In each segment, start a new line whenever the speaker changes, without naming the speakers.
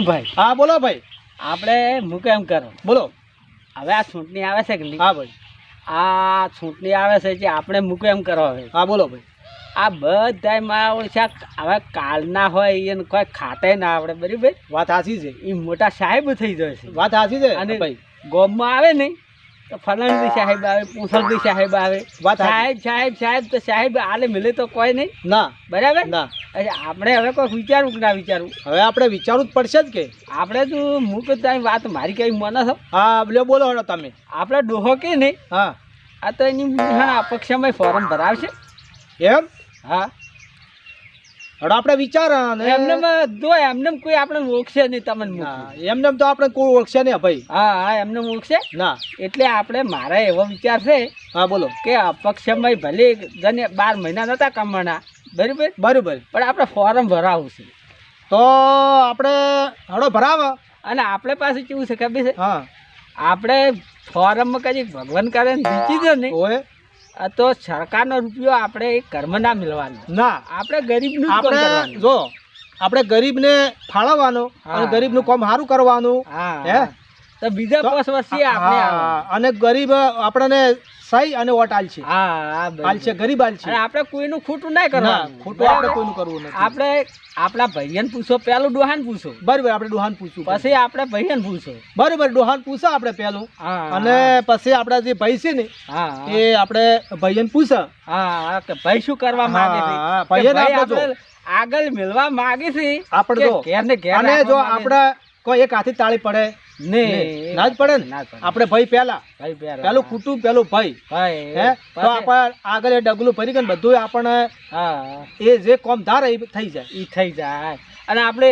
ભાઈ
હા બોલો ભાઈ.
આપણે હું કેમ કરો
બોલો.
હવે આ ચૂંટણી આવે છે કે
હા ભાઈ.
આ ચૂંટણી આવે છે જે આપણે મૂકો એમ કરો હવે
હા બોલો ભાઈ.
આ બધા મારા ઓળખ્યા હવે કાલના હોય એને કોઈ ખાતે ના આવડે બરાબર.
વાત સાચી છે.
એ મોટા સાહેબ થઈ જાય છે
વાત સાચી છે
અને
ભાઈ.
ગામમાં આવે ને તો ફલાણી સાહેબ આવે પૂંછલજી સાહેબ આવે
વાત સાચી.
સાહેબ સાહેબ સાહેબ તો સાહેબ આલે મિલે તો કોઈ નહીં
ના
બરાબર.
ના
આપણે હવે કોઈ વિચારવું કે ના વિચારવું
હવે આપણે વિચારવું જ પડશે જ કે.
આપણે તો મૂક તારી વાત મારી કઈ મને છો
હા બોલો હેડો તમે.
આપણે ડોહો કે નહીં
હા
આ તો એની અપક્ષમાં ફોર્મ ભરાવશે.
એમ
હા
હેડો આપણે વિચાર અને
એમને જો એમને કોઈ આપણે ઓળખશે નહીં તમને
ના,
મૂકવું.
એમને તો આપણે કોઈ ઓળખશે નહીં ભાઈ.
હા હા એમને ઓળખશે
ના.
એટલે આપણે મારે એવો વિચાર છે
હા બોલો.
કે અપક્ષમાં ભલે જને 12 મહિના નતા કમાણા બરાબર
બરોબર.
પણ આપણે ફોર્મ ભરાવું છે
તો આપણે હેડો ભરાવ.
અને આપણે પાસે કેવું છે ખબર છે
હા
આપણે ફોર્મમાં કદી ભગવાન કરે ને જીતી દે ને
ઓય
આ તો સરકારનો રૂપિયો આપણે એક ઘરમાં ના મિલવાનો.
ના
આપણે ગરીબનું જ કામ
આપણે
કરવાનું.
જો આપણે ગરીબને ફાળવવાનો અને
હા.
ગરીબનું કામ સારું કરવાનું.
હા
હે?
તો બીજા
તો
5 વર્ષથી આપણે
હા, અને ગરીબ આપણને સહી અને વોટ આલશે.
હા
આલશે ગરીબ આલશે.
અને આપણે કોઈનું ખોટું ના
ના
કરવાનું.
ખોટું આપણે
બરાબર?
કોઈનું કરવું નથી.
આપણે આપણા ભાઈઓને પૂછો પેલું ડોહાને પૂછો
બરોબર આપણે ડોહાન પૂછવું
પછી આપણે ભાઈઓને પૂછો.
બરોબર ડોહાન પૂછા આપણે પેલું
હા
અને પછી આપણા જે ભાઈ છે ને
હા
એ આપણે ભાઈને પૂછા.
હા કે ભાઈ શું કરવા માંગે છે
હા,
કે
ભાઈને
ભાઈ
આપણે
આપણે આગળ મિલવા માંગે છે
આપણે
કે
જો
ઘેર ને ઘેર
અને જો
રાખવા માંગે
આપણે કોઈ એક હાથી તાળી પડે
છે. નહીં
ના જ પડે ને.
ના પડે.
આપણે ભાઈ પહેલા
ભાઈ પહેલા.
પેલું કુટુંબ પેલું ભાઈ
ભાઈ
હે તો
પછી-
આપણે આગળ એ ડગલું ભરી ગયું બધું આપણને
હા
એ જે કોમ ધારે એ થઈ જાય.
ઈ થઈ જાય. અને આપણે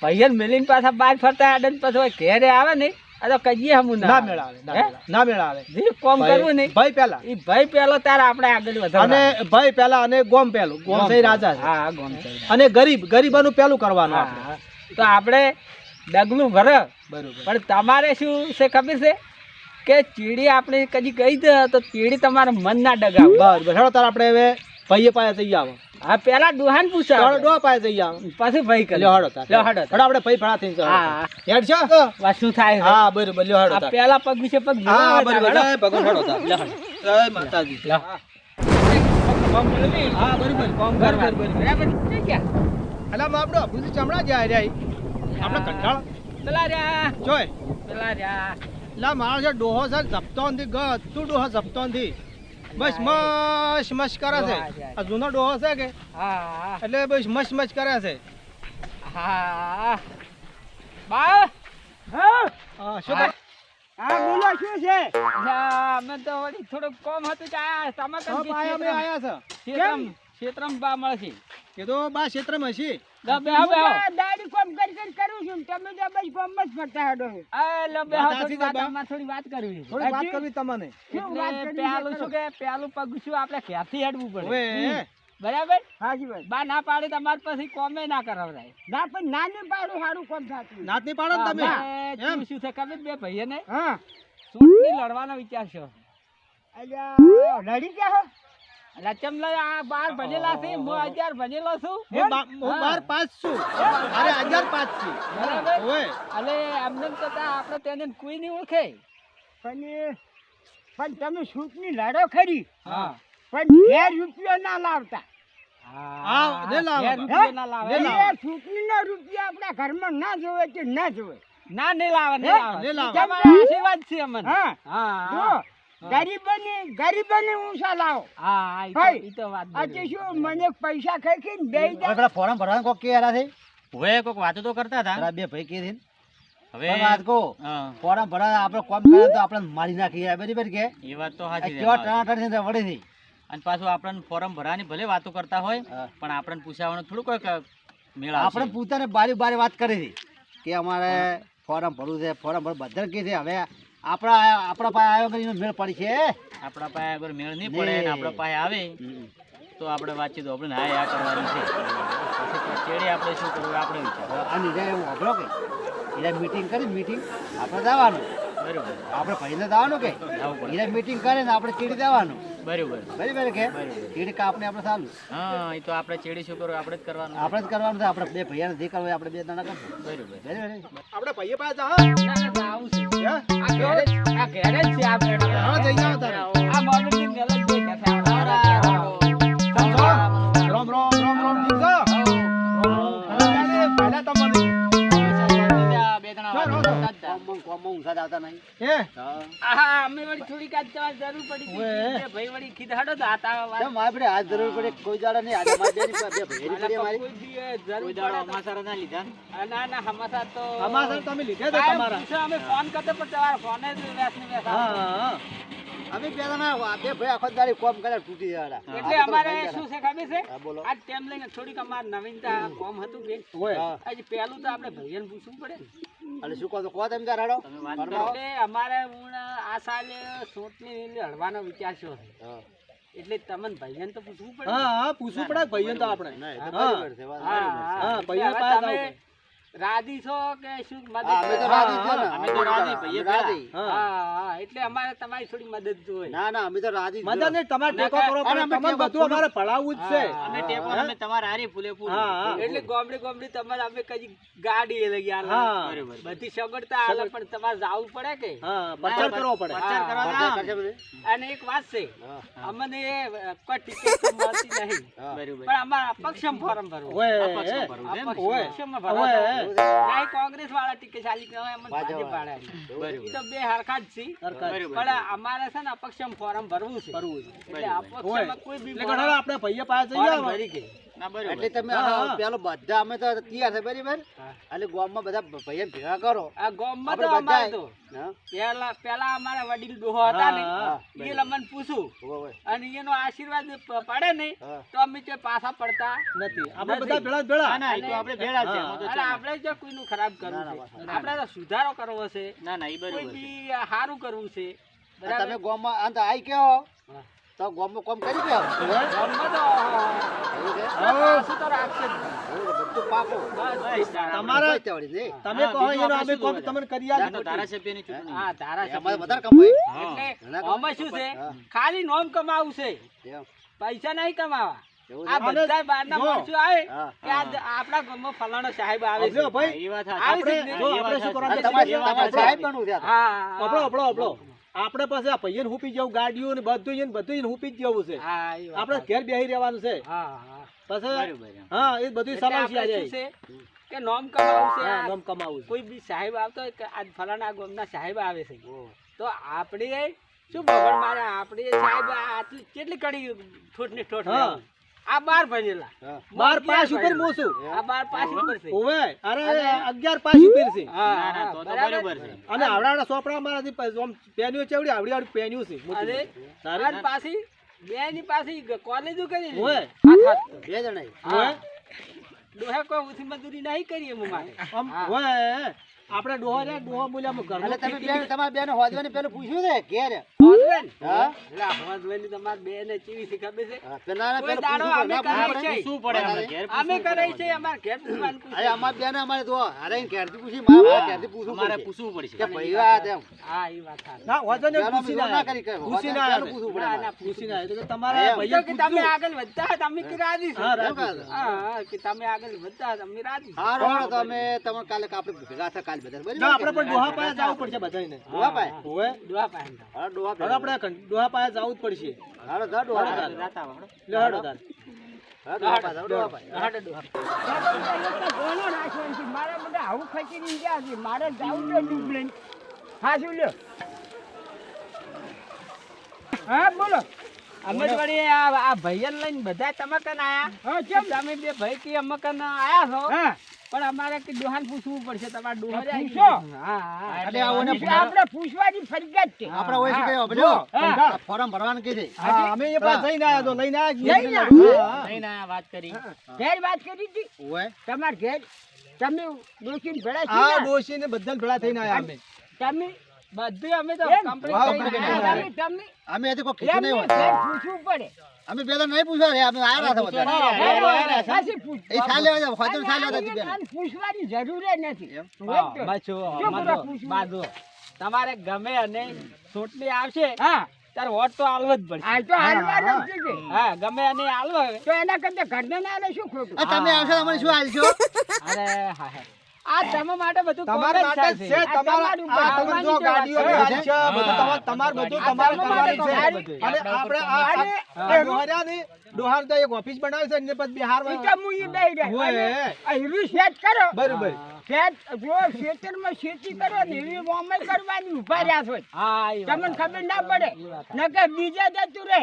ભાઈઓને મિલીને પાછા બહાર ફરતા આડે ને પછી ઘેરે આવે ને આ તો કહીએ હમું
ના મેળાવે ના મેળાવે
જે કોમ કરવું ને
ભાઈ પહેલા
ઈ ભાઈ પેલો તારે આપણે આગળ
અને
વધારવાનું.
ભાઈ પહેલા અને ગોમ પહેલું ગોમ સહી રાજા છે.
હા ગોમ છે.
અને ગરીબાનું પહેલું કરવાનું આપણે.
હા તો આપણે ડગલું ભરે
બરોબર
પણ તમારે શું છે ખબર છે કે ચીડી આપણે કદી કહી દે તો ચીડી તમારું મન ના ડગાવ.
બરોબર હેડો તાર આપણે હવે ભાઈએ પાસે જઈ આવો.
હા પેલા ડોહાન પૂછો
હેડો ડોહા પાસે જઈ આવો.
પછી ભાઈ કરી
લ્યો હેડો તાર.
લ્યો હેડો
હેડો આપણે ભાઈ ભણા થઈને જાઓ.
હા
હેડ છો?
વાત શું થાય છે?
હા બરોબર લ્યો હેડો
આ
તાર.
પેલા પગ વિશે પગ
હા
જોવા
બરોબર
હેડો.
જય ભગવાન હેડો તાર.
લ્યો હેડો.
જય માતાજી.
લ્યો. કોમ કરવી?
હા બરોબર
કોમ કરવા. બરાબર થઈ ગયા.
અલા માપડો ભૂસી ચમડા જાય રે આપણે કંટાળ
પેલા રહ્યા
જોય
પેલા રહ્યા
લા મારો છે ડોહો છે જપતો નથી તું ડોહો જપતો નથી બસ મશ મશ કરે છે. આ જૂનો ડોહો છે કે
હા
એટલે બસ મશ મશ કરે છે.
હા બા
હા શું કરે?
હા બોલો શું છે? અમે તો વળી થોડુંક કોમ હતું કે આયા તમે કેમ કે
આયા અમે આયા છે
ક્ષેત્રમ બા મળશે
કે તો બા ક્ષેત્રમાં હશી.
દાડી કોમ કરી કરું છું તમે તો બસ કોમ જ ફરતા હેડો એ લો બે થોડી વાત કરવી છે.
થોડી વાત કરવી તમને.
એટલે પેલું શું કે પેલું પગ શું આપણે ઘેરથી હેડવું પડે
ઓએ
બરાબર હાજી ભાઈ બા ના પાડે તમારે પછી કોમે ના કરાવરાય ના પણ ના ને પાડું સારું કોમ થાતું
નાત નહીં પાડો ને તમે
એમ શું છે ખબર બે ભાઈએ ને
હા
ચૂંટણી લડવાનો વિચાર છે.
અલ્યા લડી ગયા હો.
એટલે ચમ લઈ આ 12 ભણેલા છે હું 11 ભણેલો છું
હું 12 પાસ છું. અરે 11 પાસ છું.
બરાબર
ઓએ
એટલે એમને તો આપણે તેને કોઈ નહીં ઓળખે પણ તમે ચૂંટણી લડો ખરી હા પણ 10 રૂપિયા ના લાવતા.
હા ને લાવો.
ચૂંટણીનો રૂપિયા આપણા ઘરમાં ના જોવે કે ના જોવે ના નહીં લાવે નહીં લાવે તમારા આશીર્વાદ છે અમને. હા ગરીબોને ઊંચા લાવો. હા ઈ તો વાત બરાબર. શું મને પૈસા ખાઈ ખાઈને બેહી જાય.
પેલા ફોરમ ભરવાનું કોક કે આરા છે.
હવે કોઈક વાતો તો કરતા હતા.
બે ભાઈ કે છે
હવે
વાત કો
હા,
ફોરમ ભરા આપણે કોમ કરે તો આપણે મારી નાખીએ બરાબર કે
એ વાત તો સાચી છે.
કેવા ટણાટણ છે વડે થી.
અને પાછું આપણને ફોરમ ભરવાની ભલે વાતો કરતા હોય
હા.
પણ આપણને પૂછાવાનું થોડું કોઈક મેળ આવશે.
આપણે પોતાને બારી બારી વાત કરી હતી કે અમારે ફોરમ ભરવું છે ફોરમ ભરવું બધા કે છે. હવે આપણા પાસે આવ્યો કરીને મેળ પડી છે.
આપણા પાસે અગર મેળ નહીં પડે ને આપણા પાસે આવે તો આપણે વાતચીત આપણે હા આ કરવાની છે. પછી ચેડે આપણે શું કરવું આપણે વિચાર.
અને જાય એવું અઘરો કે એટલે મીટિંગ કરી મીટિંગ આપણે જવાનું
બરોબર
આપણે ભાઈને જવાનું કે
જવું પડે.
એને મીટિંગ કરે ને આપણે ચીડી દેવાનું
બરોબર
બરાબર કે
બરોબર.
ચીડી કાપને આપણે ચાલુ
હા એ તો આપણે ચેડી શું કરવું આપણે જ કરવાનું
આપણે જ કરવાનું છે આપણે બે ભાઈયાને જે કરવું હોય આપણે બે જણા કરશું
બરોબર
બરાબર
આપણે ભાઈએ પાસે જા
ના, ના, ના, આવું છે.
હે
આ ઘેર જ છે આ બેડો.
હા જઈ આવો તારે
આ મોડું મેલ જ જોઈ ગયા છે.
રામ રામ રામ રામ જીવજો પહેલા તમને
બે જણા
કોમમાં ઊંઘા જ આવતા નહીં
હે
આહા, અમે વળી થોડીક આજ તમારે જરૂર પડી હતી.
ઓએ.
એ ભાઈ વળી ખીધાડો તો હાથ આવા
કેમ મારે આપણે હાથ જરૂર પડે કોઈ દાડા નહીં આજે મારી બેની બે ભાઈની પડી અમારી
કોઈ દી એ જરૂર
કોઈ
પડે
દાડો
તો-
અમાસારા ના લીધા
ના ના હમાસા તો
અમાસર તમે લીધે તો
કાયમ
તમારા
પૂછો, અમે ફોન કરતો પણ તમારા ફોને જ વ્યસ્ત ને વ્યસ્ત આવતો.
હા હા
અમે બે જણા બે ભાઈ આખો દાડી કોમ કરે તૂટી જવાના
એટલે અમારે શું છે ખબર છે
હા, બોલો.
આ ટાઈમ લઈને થોડીક અમારે નવીનતા કોમ હતું કે
ઓય
હા.
આજે પહેલું તો આપણે ભાઈને પૂછવું પડે ને.
અને શું કહો તો કહો તમે તાર હેડો
તમે વાત
ફરમાવો.
એટલે અમારે હું આ સાલે સોટની લીલી હળવાનો વિચાર છે
હા.
એટલે તમને ભાઈને તો પૂછવું પડે ને.
હા હા પૂછવું પડે ભાઈઓને તો આપણે
ના, એ તો
હા.
બરાબર છે, વાત
હા,
બરાબર છે.
હા.
હા, ભાઈને
એટલે
પાસે
હવે
આવવું
તમે રાજી છો કે શું મદદ
હા, અમે તો
કરો?
રાજી જ છે ને.
અમે તો રાજી, ભાઈએ
અમે રાજી.
હા
હા હા એટલે અમારે તમારી થોડી મદદ જોઈએ.
ના ના અમે તો રાજી જ
મજા
છે.
નહીં તમારે ટેકો કરો
અને
પડે
અમે
તમને
ટેકો
બધું અમારે ભણાવવું જ છે
હા.
અમે ટેકો અમે તમારા હારી ફૂલે ફૂલ
હા હા
એટલે ગોમડી ગોમડી તમારે અમે કઈ ગાડી લઈ આલે.
હા.
બરોબર
બધી સગવડતા આલે પણ તમારે જાવું પડે કે
હા પ્રચાર કરવો પડે
પ્રચાર કરવા
બધા
ના.
કરશે બધે?
અને એક વાત છે
હા.
અમને કોઈ ટિકિટ તો મળતી નહીં
હા.
બરોબર
પણ અમારે અપક્ષમ ફોરમ ભરવું
ઓય
અપક્ષમાં ભરવું છે એમ?
ઓય.
અપક્ષમાં
ઓય.
ભરવું ના કોંગ્રેસ વાળા ટિકિટ ચાલી કે અમને
ભાજપ
ભાજપ
વાળા.
વાળા ઈ
બરોબર
તો બે હરખા જ છે
સરકાર
બરોબર.
પણ અમારે છે ને અપક્ષમ ફોરમ ભરવું છે
કરવું છે
એટલે
ઓય.
અપક્ષમાં કોઈ બી
એટલે ઘણા આપણે ભાઈએ પાસે જઈએ
ફોરમ
આવો.
ભરી કે
ના બરોબર
એટલે તમે
હા,
હા,
હા.
પેલો બધા અમે તો તૈયાર છે બરાબર
હા.
એટલે ગામમાં બધા ભાઈને ભેગા કરો
આ ગામમાં તો
આપણે
અમારે
બધાય.
તો
હા
પેલા અમારા વડીલ ડોહો હતા ને
હા,
એ લમન પૂછું
હોવે, હોવે.
અને એનો આશીર્વાદ પડે ને
હા.
તો અમે તે પાછા પડતા
નથી આપણે
નથી.
બધા ભેળા જ ભેળા
ના ના એ તો આપણે ભેળા છે એમાં તો
અને
ચાલે.
આપણે જો કોઈનું ખરાબ કરવું
ના, ના,
છે
ના,
આપણે તો સુધારો કરવો છે
ના ના એ
કોઈ
બરોબર છે
બી સારું કરવું છે
અને
બરાબર
તમે ગામમાં અંત આઈ કેવો
હા.
તો ગામમાં કોમ કરી ગયો
ગામમાં તો
એવું છે?
પાછું તો રાખશે જ નહીં.
એવું છે, બધું પાકો
બસ
તમારે
કોઈ તેવડી નહીં.
તમે
હા,
કહો
બીજું
એનો
આપણે
અમે
શું
કોમ
જોવે?
તમને કરી
આ
આલીએ.
તો ધારાસભ્યની ચૂંટણી
હા તારા
એમાં
સભ્ય.
વધારે કમાય
હા.
એટલે આમાં શું છે
હા.
ખાલી નોમ કમાવું છે
એમ.
પૈસા નહીં કમાવા
એવું
આ
છે?
બધા બહારના
જો.
માણસો આવે
હા.
કે આ આપણા ગામમાં ફલાણો સાહેબ આવે છે
આપણે ભાઈ
એ વાત સાચી.
આવી
આપણે
છે
જો
ને?
આપણે શું
આ
કરવાનું
તમારે
છે?
તમારે સાહેબ બનવું છે આ તો.
હા
આપણો આપણે પાસે આ પૈયન હુપી જવું ગાડીઓ ને બધું એને બધું એને હુપી જ જવું છે
હા એ વાત
આપણે ઘેર બેહી રહેવાનું છે
હા હા
પછી
બરોબર એમ.
હા એ બધું
એટલે
સમાવશે
આપણે
આજે
શું છે કે નોમ કમાવું છે
હા
આ
નામ કમાવું છે
કોઈ બી સાહેબ આવતો હોય કે આજ ફલાણા ગામના સાહેબ આવે છે
ઓહ.
તો આપણે શું બગડ મારે આપણે સાહેબ આ આટલી કેટલી કડી ઠોઠ ને ઠોઠ
હા.
લેવાનું. આ 12 ભણેલા
હા.
12 પાસ ઉપર મોસું
આ 12 પાસ ઉપર છે
ઓવે અરે 11 પાસ ઉપર છે
હા
ના ના
હા,
તો તો
બરાબર
બરોબર છે
અને આવડાના સોપડા મારાથી પેન્યુ ચેવડી આવડી પેન્યુ છે મોટી
અરે
મોટી. તારે
અને પાછી બે ની પાછી કોલેજો કરી લીધી.
ઓય.
હાથ હાથ.
બે જણા
ઓય.
ડોહે કોઈ ઉથી મજૂરી નહીં કરી એમ માટે
આમ
હા.
ઓય આપણે ડોહા મૂલ્યામાં
એટલે
ઘરનું
તમે
ખેતી-
બે તમારા બેને હોદવાને પેલું પૂછ્યું છે ઘેર
હોદવેન?
હા?
એટલે આ હોદવેનની તમારે બેને કેવી છે ખબર છે?
હા, પેલા
કોઈ
પેલું
દાડો
પૂછ્યું
અમે
ના
કરીએ
પૂછ્યું
છીએ.
શું પડે આપણે ઘેર
અમે
પૂછવું
કરે
પડે
છે અમારે ઘેર પૂછવાનું પૂછે.
અરે અમારા બેને અમારે તો અરે ઘેરથી પૂછી મારા ઘેરથી પૂછવું
અમારે
પડશે.
પૂછવું પડશે
કે ભાઈ આ તેમ
હા એ વાત સાચી.
ના વાંધો નહીં,
પેલો
પૂછી
વિરોધ ના
ના
કરી કે
પૂછી
હોદવાને
ના
પેલું પૂછવું પડે
ના,
અમારે.
ના,
પૂછી ના તો કે તમારા
એમ.
ભાઈએ
તો કે તમે
પૂછજો.
આગળ વધતા હોય તો અમે કે રાજી છીએ.
હા,
કેમ
રાજી.
કાલે?
હા, હા, કે તમે આગળ વધતા હોય તો અમે રાજી છીએ.
હારું, હારું, તો અમે તમને કાલે આપણે ભેગા થયા કાલે બધા બરાબર?
ના આપણે પણ ડોહા પાસે જવું પડશે બધાને
ડોહા પાસે?
ઓવે
દુઆ પાસે જાઓ.
હાલો, ડોહા
હવે આપણે ડોહા પાસે જવું જ પડશે
હાલો, જા ડોહા પાસે.
હાલો,
જાતા આવડો.
લે હેડો તાર.
હા, ડોહા પાસે, હાલો, ડોહા પાસે.
હાડો ડોહા. ઘણો રાખવાનું છે. મારે બધા આવું ખચીને ગયા છે. મારે જાવું છે ડુબલીને. હા, શું લ્યો? હા, બોલો. અમે તો વળી આ ભાઈઓને લઈને બધા તમે કન આયા. તમે બે ભાઈ કે અમે કન આયા છો. પણ અમારે કે ડોહાને પૂછવું પડશે. તમારે ડોહા પૂછો. હા, હા.
એટલે આઓને
આપણે પૂછવાની ફરજિયાત છે.
આપણે હોય શું કહ્યું,
જો,
બધું? આ ફોરમ ભરવાનું કીધી.
હા, અમે એ પાસે જઈને આયા તો લઈને
જઈને
આયા
આયા?
હા.
નહીં ના વાત કરી
ઘેર વાત કરી હતી
ઓય.
તમારે ઘેર તમે ડોશીને ભેળા
હા
છીએ ને?
ડોશી ને બધા ભેળા થઈને આયા અમે
તમે બધું અમે તો
એમ?
complete
વાહ,
કરીને
complete
આયા.
કરીને
તમે
અમે હજી કોઈ કીધું નહીં
એમને
હોય.
ઘેર પૂછવું પડે.
અમે પેલા નહીં પૂછવા રે, અમે આયા હતા બધા.
હા,
ઘેર
બરાબર.
સાચી પૂછ.
એ સાલે હોય, હોદવાને સાલે
અને
હતા તી બેન.
આને પૂછવાની જરૂર ય નથી.
એમ?
હોય તો.
બાચો
શું કરવા પૂછવું?
તમારે ગમે અને ચૂંટણી આવશે
હા
ત્યારે વોટ તો આલવો જ પડશે.
આ તો હાલવાનો જ છે કે.
હા ગમે અને આલવો.
તો એના કરતા ઘરને ના આલે શું ખોટું?
તમે આવશો તમને શું હાલશો?
અરે હા હા આ તમે માટે બધું
તમારા
કોમન
માટે જ છે.
છે.
તમારા તમે જો ગાડીઓ
તમારી
છે, બધું તમારે બધું તમારે કરવાનું છે. અને આપણે આ ડોહાર તો એક ઓફિસ બનાવી છે ને પછી બિહાર
ઈ તો હું ઈ બેહી ગઈ.
હોય.
અને આ હીરું સેટ કરો.
બરોબર.
સેટ જો ખેતરમાં ખેતી કરો ને એવી વામે કરવાની ઉભા રહ્યા છો.
હા એ વાત.
તમને ખબર ના પડે નકર બીજા જતું રહે.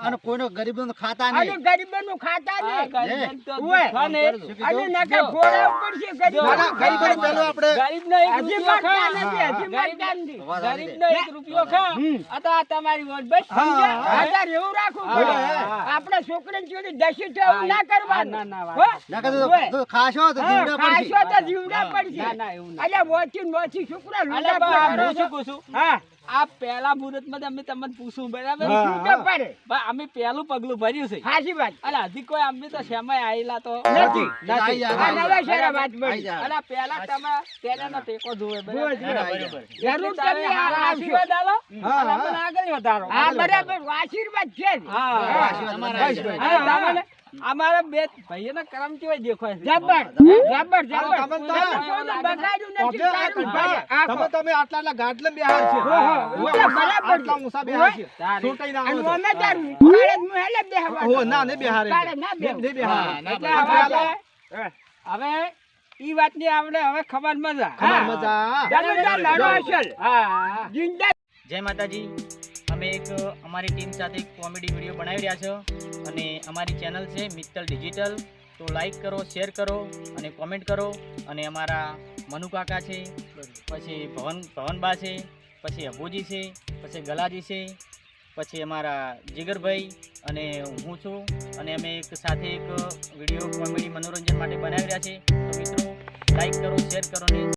અને કોઈનો ગરીબનો ખાતા
અને
નહીં.
ગરીબોનું ખાતા
હા,
નહીં.
ગરીબને તો
ઉવે.
દુખા ને.
અને નકર ફોડા ઉપર છે ગરીબ.
ના, ના, ગરીબોને પેલું આપણે
ગરીબનો એક
હજી
રૂપિયો
મળતા
ખા.
નથી, હજી
ગરીબ-
મળતા નથી.
ગરીબનો એક રૂપિયો ખા. આ તો આ તમારી વોટ બસ.
સમજ્યા?
હા.
અત્યારે એવું રાખવું
હા,
પડે.
હા.
આપણે છોકરીને જોડે દસી તો એવું ના કરવાનું.
ના, ના, વાત
હો?
ના કહેતો
ઉવે.
તો ખાશો તો
હા,
જીવડા પડશે.
ખાશો તો જીવડા પડશે.
ના, ના, એવું ના.
અલ્યા વોચી ને વોચી છોકરા
અલે
લુંડા
બા,
પડે.
હું શું કહું છું?
હા
આ પહેલા મુહૂર્તમાં અમે તમને પૂછું બરાબર
હા.
શું તો પડે
બા, અમે પહેલું પગલું ભર્યું છે
સાચી વાત
અલા હજી કોઈ અમે તો શેમાય આયેલા તો
નથી.
આઈ જા,
આ
આઈ જા.
નવા શેરા વાત
આઈ
બની.
જા.
અલા પહેલા તમે તેનાનો ટેકો જોવે
જોવે,
બરાબર
જોવે.
બરાબર.
જરૂર
એટલે તમે
તમે
હારા
આવશો.
આશીર્વાદ આલો
હા,
અને અમને આગળ વધારો
હા બરાબર આશીર્વાદ છે જ.
હા,
હા.
આશીર્વાદ
તમારા
બસ, બસ.
હા, તમને અમારા બે ભાઈઓના કરમ કેવાય દેખાય છે
જબર જબર જબર
તમે તો-
કોઈને બગાડ્યું નથી,
તમે
તારું ભાઈ. આખો.
તમે આટલા ગાટલે બિહાર છે
ઓહો,
ઓહો,
એટલે બરાબર
આટલા
છે.
ઊંચા બિહાર છે
તારી.
છૂટાઈ ના
અને
આવે તો.
અમે તારું કાળે જ મું હેલે બેહવાનું.
ઓહો, ના ને બિહાર
કાળે ના બેહવું.
નહીં બિહાર.
હા, એટલે
આપણે
હવે હવે ઈ વાતની આપણે હવે ખબર મજા
ખબર
હા.
મજા.
જબરદસ્ત લડો અસલ.
હા
જિંદા
જય માતાજી અમે એક અમારી ટીમ સાથે એક કોમેડી વિડીયો બનાવી રહ્યા છો અને અમારી ચેનલ છે મિત્તલ ડિજિટલ તો લાઈક કરો શેર કરો અને કોમેન્ટ કરો અને અમારા મનુ કાકા છે પછી ભવનબા છે પછી અબુજી છે પછી ગલાજી છે પછી અમારા જીગરભાઈ અને હું છું અને અમે એક સાથે એક વિડીયો કોમેડી મનોરંજન માટે બનાવી રહ્યા છીએ તો મિત્રો લાઈક કરો શેર કરો ને